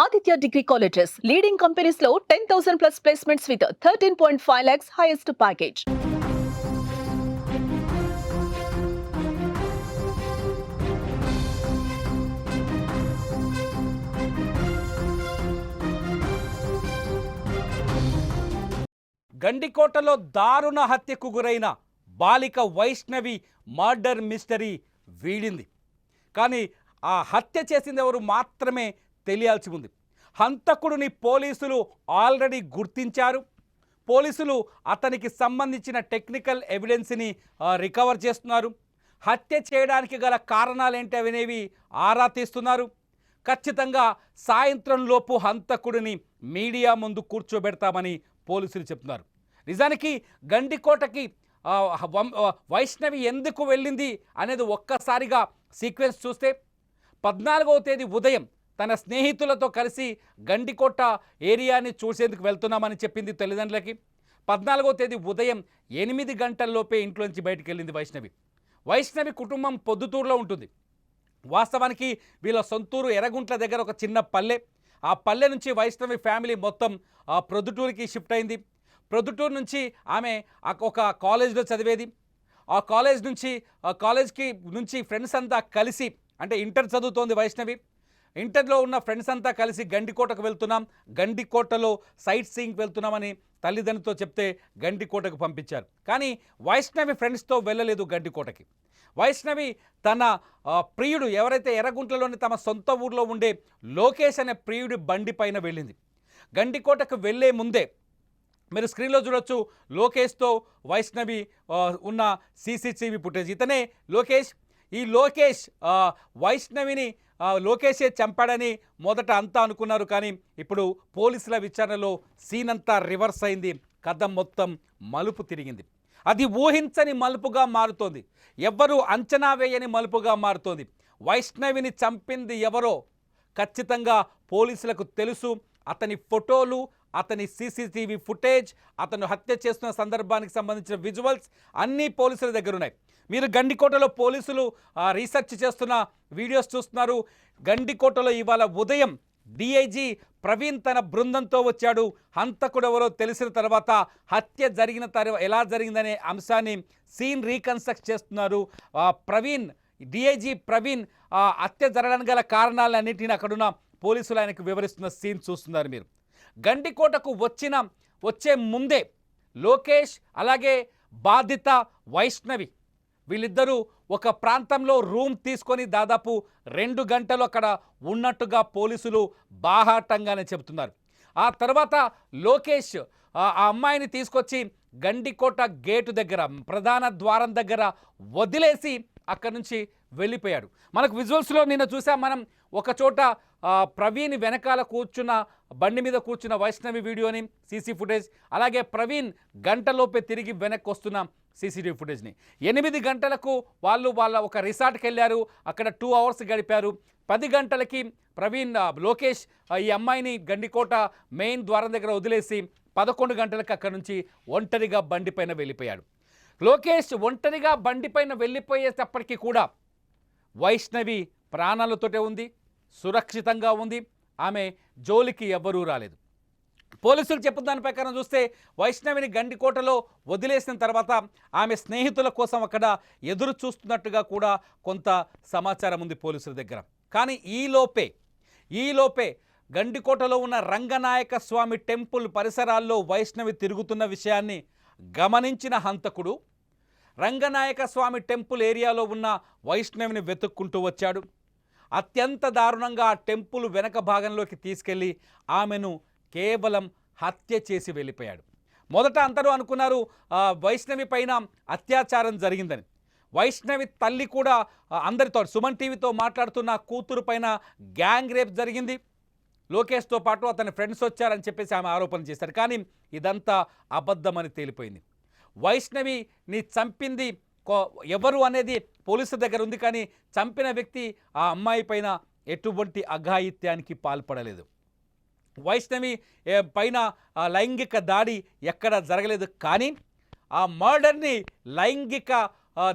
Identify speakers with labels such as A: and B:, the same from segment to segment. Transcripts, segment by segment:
A: Aditya Degree Colleges, leading companies లో 10,000 plus placements with 13.5 lakhs highest package.
B: గండికోటలో దారుణ హత్యకు గురైన బాలిక వైష్ణవి మర్డర్ మిస్టరీ వీడింది. కానీ ఆ హత్య చేసింది ఎవరు మాత్రమే తెలియాల్సి ఉంది. హంతకుడిని పోలీసులు ఆల్రెడీ గుర్తించారు. పోలీసులు అతనికి సంబంధించిన టెక్నికల్ ఎవిడెన్స్ని రికవర్ చేస్తున్నారు. హత్య చేయడానికి గల కారణాలేంటి అనేవి ఆరా తీస్తున్నారు. ఖచ్చితంగా సాయంత్రం లోపు హంతకుడిని మీడియా ముందు కూర్చోబెడతామని పోలీసులు చెప్తున్నారు. నిజానికి గండికోటకి వైష్ణవి ఎందుకు వెళ్ళింది అనేది ఒక్కసారిగా సీక్వెన్స్ చూస్తే 14వ తేదీ ఉదయం తన స్నేహితులతో కలిసి గండికోట ఏరియాని చూసేందుకు వెళ్తున్నామని చెప్పింది తల్లిదండ్రులకి. 14వ తేదీ ఉదయం 8 గంటల్లోపే ఇంట్లోంచి బయటికి వెళ్ళింది వైష్ణవి కుటుంబం పొద్దుటూరులో ఉంటుంది. వాస్తవానికి వీళ్ళ సొంతూరు ఎర్రగుంట్ల దగ్గర ఒక చిన్న పల్లె. ఆ పల్లె నుంచి వైష్ణవి ఫ్యామిలీ మొత్తం ప్రొద్దుటూరుకి షిఫ్ట్ అయింది. ప్రొద్దుటూరు నుంచి ఆమె ఒక కాలేజ్లో చదివేది. ఆ కాలేజ్కి నుంచి ఫ్రెండ్స్ అంతా కలిసి, అంటే ఇంటర్ చదువుతోంది వైష్ణవి. ఇంటర్లో ఉన్న ఫ్రెండ్స్ అంతా కలిసి గండికోటకు వెళ్తున్నాం, గండికోటలో సైట్ సీయింగ్కి వెళ్తున్నామని తల్లిదండ్రులతో చెప్తే గండికోటకు పంపించారు. కానీ వైష్ణవి ఫ్రెండ్స్తో వెళ్ళలేదు గండికోటకి. వైష్ణవి తన ప్రియుడు ఎవరైతే ఎర్రగుంట్లలోని తమ సొంత ఊర్లో ఉండే లోకేష్ అనే ప్రియుడి బండి పైన వెళ్ళింది. గండికోటకు వెళ్ళే ముందే మీరు స్క్రీన్లో చూడొచ్చు లోకేష్తో వైష్ణవి ఉన్న సీసీటీవీ ఫుటేజ్. ఇతనే లోకేష్. ఈ లోకేష్ వైష్ణవిని లోకేషే చంపాడని మొదట అంతా అనుకున్నారు. కానీ ఇప్పుడు పోలీసుల విచారణలో సీన్ అంతా రివర్స్ అయింది. కథ మొత్తం మలుపు తిరిగింది. అది ఊహించని మలుపుగా మారుతోంది. ఎవ్వరూ అంచనా వేయని మలుపుగా మారుతోంది. వైష్ణవిని చంపింది ఎవరో ఖచ్చితంగా పోలీసులకు తెలుసు. అతని ఫోటోలు, అతని సీసీటీవీ ఫుటేజ్, అతను హత్య చేస్తున్న సందర్భానికి సంబంధించిన విజువల్స్ అన్నీ పోలీసుల దగ్గర ఉన్నాయి. మీరు గండికోటలో పోలీసులు రీసెర్చ్ చేస్తున్న వీడియోస్ చూస్తున్నారు. గండికోటలో ఇవాళ ఉదయం డిఐజీ ప్రవీణ్ తన బృందంతో వచ్చాడు. హంతకుడు ఎవరో తెలిసిన తర్వాత హత్య జరిగిన తర్వాత ఎలా జరిగిందనే అంశాన్ని సీన్ రీకన్స్ట్రక్ట్ చేస్తున్నారు. డిఐజీ ప్రవీణ్ హత్య జరగడానికి గల కారణాలన్నింటినీ అక్కడున్న పోలీసులు ఆయనకు వివరిస్తున్న సీన్ చూస్తున్నారు మీరు. గండికోటకు వచ్చే ముందే లోకేష్ అలాగే బాధిత వైష్ణవి వీళ్ళిద్దరూ ఒక ప్రాంతంలో రూమ్ తీసుకొని దాదాపు 2 గంటలు అక్కడ ఉన్నట్టుగా పోలీసులు బాహాటంగానే చెబుతున్నారు. ఆ తర్వాత లోకేష్ ఆ అమ్మాయిని తీసుకొచ్చి గండికోట గేటు దగ్గర ప్రధాన ద్వారం దగ్గర వదిలేసి అక్కడి నుంచి వెళ్ళిపోయాడు. మనకు విజువల్స్లో నిన్న చూసాం మనం. ఒక చోట ప్రవీణ్ వెనకాల బండి మీద కూర్చున్న వైష్ణవి వీడియోని, సీసీ ఫుటేజ్, అలాగే ప్రవీణ్ గంటలోపే తిరిగి వెనక్కి వస్తున్న సీసీటీవీ ఫుటేజ్ని. 8 గంటలకు వాళ్ళ ఒక రిసార్ట్కి వెళ్ళారు. అక్కడ 2 అవర్స్ గడిపారు. 10 గంటలకి లోకేష్ ఈ అమ్మాయిని గండికోట మెయిన్ ద్వారం దగ్గర వదిలేసి 11 గంటలకు అక్కడి నుంచి ఒంటరిగా బండిపైన వెళ్ళిపోయాడు. లోకేష్ ఒంటరిగా బండిపైన వెళ్ళిపోయేటప్పటికీ కూడా వైష్ణవి ప్రాణాలతోటే ఉంది, సురక్షితంగా ఉంది. ఆమె జోలికి ఎవ్వరూ రాలేదు. పోలీసులు చెప్పిన దాని ప్రకారం చూస్తే వైష్ణవిని గండికోటలో వదిలేసిన తర్వాత ఆమె స్నేహితుల కోసం అక్కడ ఎదురు చూస్తున్నట్టుగా కూడా కొంత సమాచారం ఉంది పోలీసుల దగ్గర. కానీ ఈలోపే గండికోటలో ఉన్న రంగనాయక స్వామి టెంపుల్ పరిసరాల్లో వైష్ణవి తిరుగుతున్న విషయాన్ని గమనించిన హంతకుడు రంగనాయక స్వామి టెంపుల్ ఏరియాలో ఉన్న వైష్ణవిని వెతుక్కుంటూ వచ్చాడు. అత్యంత దారుణంగా ఆ టెంపుల్ వెనక భాగంలోకి తీసుకెళ్ళి ఆమెను కేవలం హత్య చేసి వెళ్ళిపోయాడు. మొదట అందరూ అనుకున్నారు వైష్ణవి పైన అత్యాచారం జరిగిందని. వైష్ణవి తల్లి కూడా అందరితో సుమన్ టీవీతో మాట్లాడుతున్న కూతురు పైన గ్యాంగ్ రేప్ జరిగింది, లోకేష్తో పాటు అతని ఫ్రెండ్స్ వచ్చారని చెప్పేసి ఆమె ఆరోపణ చేశారు. కానీ ఇదంతా అబద్ధమని తేలిపోయింది. వైష్ణవిని చంపింది ఎవరు అనేది పోలీసుల దగ్గర ఉంది. కానీ చంపిన వ్యక్తి ఆ అమ్మాయి పైన ఎటువంటి అఘాయిత్యానికి పాల్పడలేదు. వైష్ణవి పైన లైంగిక దాడి ఎక్కడ జరగలేదు. కానీ ఆ మర్డర్ని లైంగిక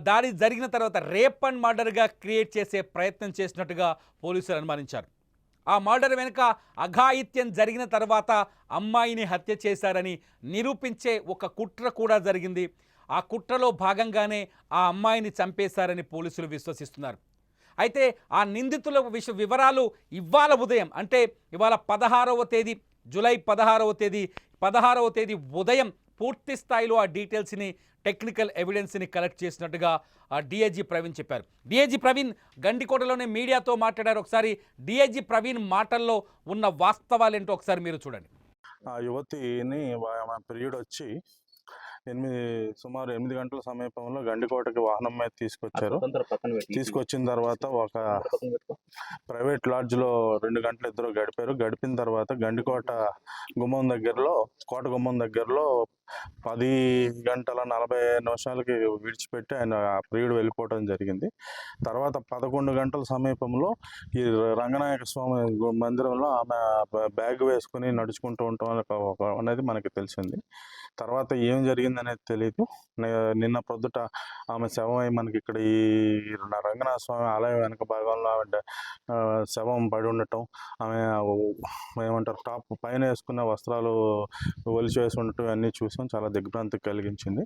B: దాడి జరిగిన తర్వాత రేప్ అండ్ మర్డర్గా క్రియేట్ చేసే ప్రయత్నం చేసినట్టుగా పోలీసులు అనుమానించారు. ఆ మర్డర్ వెనుక అఘాయిత్యం జరిగిన తర్వాత అమ్మాయిని హత్య చేశారని నిరూపించే ఒక కుట్ర కూడా జరిగింది. ఆ కుట్రలో భాగంగానే ఆ అమ్మాయిని చంపేశారని పోలీసులు విశ్వసిస్తున్నారు. అయితే ఆ నిందితుల వివరాలు ఇవాళ ఉదయం, అంటే ఇవాళ 16వ తేదీ, జూలై 16వ తేదీ ఉదయం పూర్తి స్థాయిలో ఆ డీటెయిల్స్ని, టెక్నికల్ ఎవిడెన్స్ని కలెక్ట్ చేసినట్టుగా డిఐజీ ప్రవీణ్ చెప్పారు. డిఐజీ ప్రవీణ్ గండికోటలోనే మీడియాతో మాట్లాడారు. ఒకసారి డిఐజీ ప్రవీణ్ మాటల్లో ఉన్న వాస్తవాలు ఏంటో ఒకసారి మీరు చూడండి.
C: ఆ యువతిని పీరియడ్ వచ్చి సుమారు 8 గంటల సమీపంలో గండికోటకి వాహనం మీద తీసుకొచ్చారు. తీసుకొచ్చిన తర్వాత ఒక ప్రైవేట్ లాడ్జ్లో 2 గంటలు ఇద్దరు గడిపారు. గడిపిన తర్వాత గండికోట గుమ్మం దగ్గరలో, కోట గుమ్మం దగ్గరలో 10 గంటల 40 నిమిషాలకి విడిచిపెట్టి ఆయన ప్రియుడు వెళ్ళిపోవడం జరిగింది. తర్వాత 11 గంటల సమీపంలో ఈ రంగనాయక స్వామి మందిరంలో ఆమె బ్యాగ్ వేసుకుని నడుచుకుంటూ ఉంటాం అనేది మనకి తెలిసింది. తర్వాత ఏం జరిగింది అనేది తెలియదు. నిన్న పొద్దుట ఆమె శవమై మనకి ఇక్కడ ఈ రంగనాథ స్వామి ఆలయం వెనక భాగంలో ఆమె శవం పడి ఉండటం, ఆమె ఏమంటారు టాప్ పైన వేసుకున్న వస్త్రాలు ఒలిచి వేసి ఉండటం అన్నీ చూసాం. చాలా దిగ్భ్రాంతి కలిగించింది.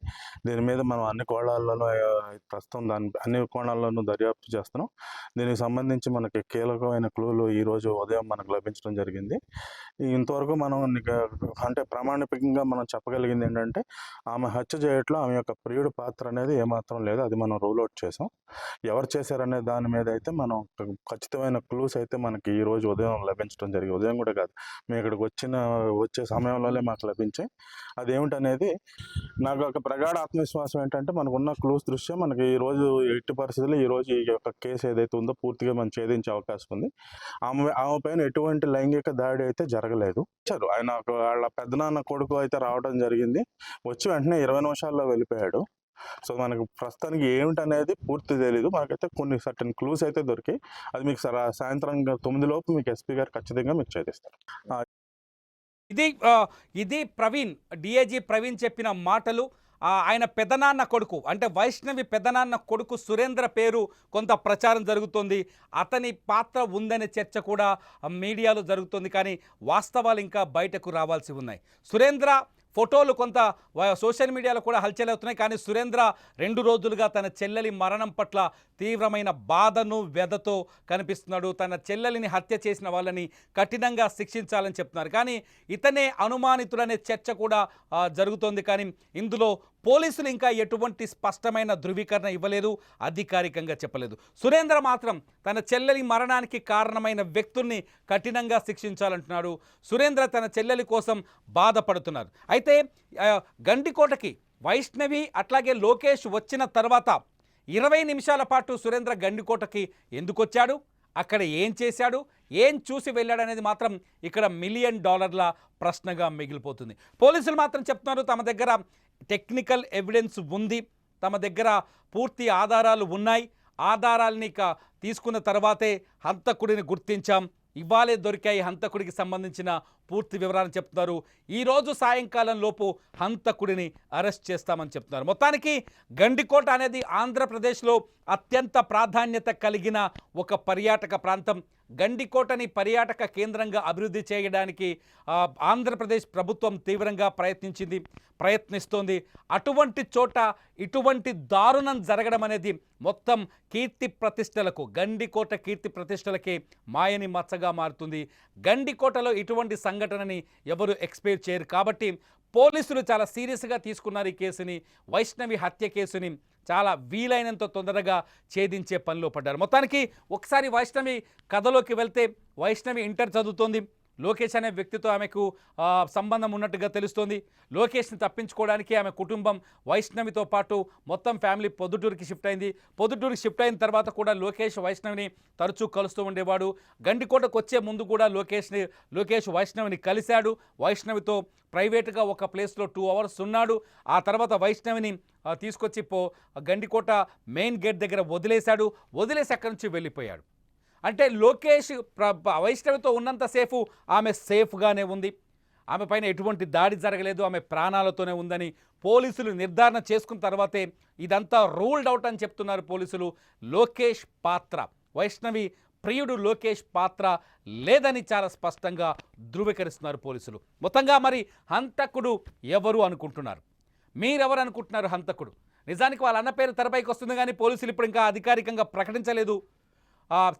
C: దీని మీద మనం అన్ని కోణాల్లోనూ ప్రస్తుతం అన్ని కోణాల్లోనూ దర్యాప్తు చేస్తున్నాం. దీనికి సంబంధించి మనకి కీలకమైన క్లూలు ఈరోజు ఉదయం మనకు లభించడం జరిగింది. ఇంతవరకు మనం అంటే ప్రామాణికంగా మనం చెప్పగలిగింది ఏంటంటే ఆమె హత్య చేయట్లో ఆమె యొక్క ప్రియుడి పాత్ర అనేది ఏమాత్రం లేదు. అది మనం రూల్ అవుట్ చేసాం. ఎవరు చేశారనే దాని మీద అయితే మనం ఖచ్చితమైన క్లూస్ అయితే మనకి ఈరోజు ఉదయం లభించడం జరిగింది. ఉదయం కూడా కాదు, మేము ఇక్కడికి వచ్చే సమయంలోనే మాకు లభించాయి. అదేమిటనేది నాకు ఒక ప్రగాఢ ఆత్మవిశ్వాసం ఏంటంటే మనకున్న క్లూస్ దృష్ట్యా మనకి ఈరోజు ఎట్టి పరిస్థితుల్లో ఈరోజు ఈ యొక్క కేసు ఏదైతే ఉందో పూర్తిగా మనం ఛేదించే అవకాశం ఉంది. ఆమె పైన ఎటువంటి లైంగిక దాడి అయితే జరగలేదు. ఆయన వాళ్ళ పెద్దనాన్న కొడుకు అయితే రావడం జరిగింది. వచ్చి వెంటనే 20 నిమిషాల్లో వెళ్ళిపోయాడు. సో మనకు ప్రస్తుతానికి ఏమిటనేది పూర్తి తెలీదు. మనకైతే కొన్ని సర్టన్ క్లూస్ అయితే దొరికాయి. అది మీకు సాయంత్రం 9 లోపు మీకు ఎస్పీ గారు ఖచ్చితంగా మీకు ఛేదిస్తారు.
B: ఇది ప్రవీణ్, డిఐజీ ప్రవీణ్ చెప్పిన మాటలు. ఆయన పెదనాన్న కొడుకు, అంటే వైష్ణవి పెదనాన్న కొడుకు సురేంద్ర పేరు కొంత ప్రచారం జరుగుతుంది. అతని పాత్ర ఉందనే చర్చ కూడా మీడియాలో జరుగుతుంది. కానీ వాస్తవాలు ఇంకా బయటకు రావాల్సి ఉన్నాయి. సురేంద్ర ఫోటోలు కొంత సోషల్ మీడియాలో కూడా హల్చల్ అవుతున్నాయి. కానీ సురేంద్ర 2 రోజులుగా తన చెల్లెలి మరణం పట్ల తీవ్రమైన బాధను, వ్యధతో కనిపిస్తున్నాడు. తన చెల్లెలిని హత్య చేసిన వాళ్ళని కఠినంగా శిక్షించాలని చెప్తున్నారు. కానీ ఇతనే అనుమానితుడనే చర్చ కూడా జరుగుతోంది. కానీ ఇందులో పోలీసులు ఇంకా ఎటువంటి స్పష్టమైన ధృవీకరణ ఇవ్వలేదు, అధికారికంగా చెప్పలేదు. సురేంద్ర మాత్రం తన చెల్లెలి మరణానికి కారణమైన వ్యక్తుల్ని కఠినంగా శిక్షించాలంటున్నాడు. సురేంద్ర తన చెల్లెలి కోసం బాధపడుతున్నారు. అయితే గండికోటకి వైష్ణవి అట్లాగే లోకేష్ వచ్చిన తర్వాత 20 నిమిషాల పాటు సురేంద్ర గండికోటకి ఎందుకు వచ్చాడు, అక్కడ ఏం చేశాడు, ఏం చూసి వెళ్ళాడనేది మాత్రం ఇక్కడ $1 మిలియన్ ప్రశ్నగా మిగిలిపోతుంది. పోలీసులు మాత్రం చెప్తున్నారు తమ దగ్గర టెక్నికల్ ఎవిడెన్స్ ఉంది, తమ దగ్గర పూర్తి ఆధారాలు ఉన్నాయి, ఆధారాలని తీసుకున్న తర్వాతే హంతకుడిని గుర్తించాం, ఇవాళే దొరికాయి హంతకుడికి సంబంధించిన పూర్తి వివరాలను చెప్తున్నారు. ఈరోజు సాయంకాలం లోపు హంతకుడిని అరెస్ట్ చేస్తామని చెప్తున్నారు. మొత్తానికి గండికోట అనేది ఆంధ్రప్రదేశ్లో అత్యంత ప్రాధాన్యత కలిగిన ఒక పర్యాటక ప్రాంతం. గండికోటని పర్యాటక కేంద్రంగా అభివృద్ధి చేయడానికి ఆంధ్రప్రదేశ్ ప్రభుత్వం తీవ్రంగా ప్రయత్నిస్తోంది. అటువంటి చోట ఇటువంటి దారుణం జరగడం అనేది మొత్తం కీర్తి ప్రతిష్టలకు, గండికోట కీర్తి ప్రతిష్టలకే మాయని మచ్చగా మారుతుంది. గండికోటలో ఇటువంటి సంఘటనని ఎవరు ఎక్స్పెక్ట్ చేయరు. కాబట్టి పోలీసులు చాలా సీరియస్గా తీసుకున్నారు ఈ కేసుని. వైష్ణవి హత్య కేసుని చాలా వీలైనంత తొందరగా ఛేదించే పనిలో పడ్డారు. మొత్తానికి ఒకసారి వైష్ణవి కథలోకి వెళ్తే, వైష్ణవి ఇంటర్ చదువుతోంది. లోకేష్ అనే వ్యక్తితో ఆమెకు సంబంధం ఉన్నట్టుగా తెలుస్తోంది. లోకేష్ని తప్పించుకోవడానికి ఆమె కుటుంబం వైష్ణవితో పాటు మొత్తం ఫ్యామిలీ పొద్దుటూరుకి షిఫ్ట్ అయింది. పొద్దుటూరుకి షిఫ్ట్ అయిన తర్వాత కూడా లోకేష్ వైష్ణవిని తరచూ కలుస్తూ ఉండేవాడు. గండికోటకు వచ్చే ముందు కూడా లోకేష్ వైష్ణవిని కలిశాడు. వైష్ణవితో ప్రైవేట్గా ఒక ప్లేస్లో 2 అవర్స్ ఉన్నాడు. ఆ తర్వాత వైష్ణవిని తీసుకొచ్చి గండికోట మెయిన్ గేట్ దగ్గర వదిలేసి అక్కడి నుంచి వెళ్ళిపోయాడు. అంటే లోకేష్ వైష్ణవితో ఉన్నంతసేపు ఆమె సేఫ్గానే ఉంది, ఆమె పైన ఎటువంటి దాడి జరగలేదు, ఆమె ప్రాణాలతోనే ఉందని పోలీసులు నిర్ధారణ చేసుకున్న తర్వాతే ఇదంతా రూల్డ్ అవుట్ అని చెప్తున్నారు పోలీసులు. లోకేష్ పాత్ర, వైష్ణవి ప్రియుడు లోకేష్ పాత్ర లేదని చాలా స్పష్టంగా ధృవీకరిస్తున్నారు పోలీసులు. మొత్తంగా మరి హంతకుడు ఎవరు అనుకుంటున్నారు? మీరెవరు అనుకుంటున్నారు హంతకుడు? నిజానికి వాళ్ళ అన్న పేరు తెరపైకి వస్తుంది కానీ పోలీసులు ఇప్పుడు ఇంకా అధికారికంగా ప్రకటించలేదు,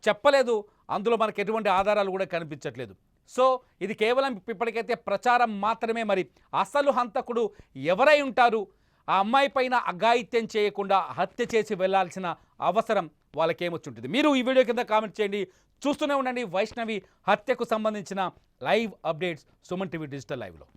B: చెప్పలేదు. అందులో మనకు ఎటువంటి ఆధారాలు కూడా కనిపించట్లేదు. సో ఇది కేవలం ఇప్పటికైతే ప్రచారం మాత్రమే. మరి అసలు హంతకుడు ఎవరై ఉంటారు? ఆ అమ్మాయి పైన అఘాయిత్యం చేయకుండా హత్య చేసి వెళ్లాల్సిన అవసరం వాళ్ళకేమొచ్చుంటుంది? మీరు ఈ వీడియో కింద కామెంట్ చేయండి. చూస్తూనే ఉండండి వైష్ణవి హత్యకు సంబంధించిన live updates Suman TV digital లైవ్లో.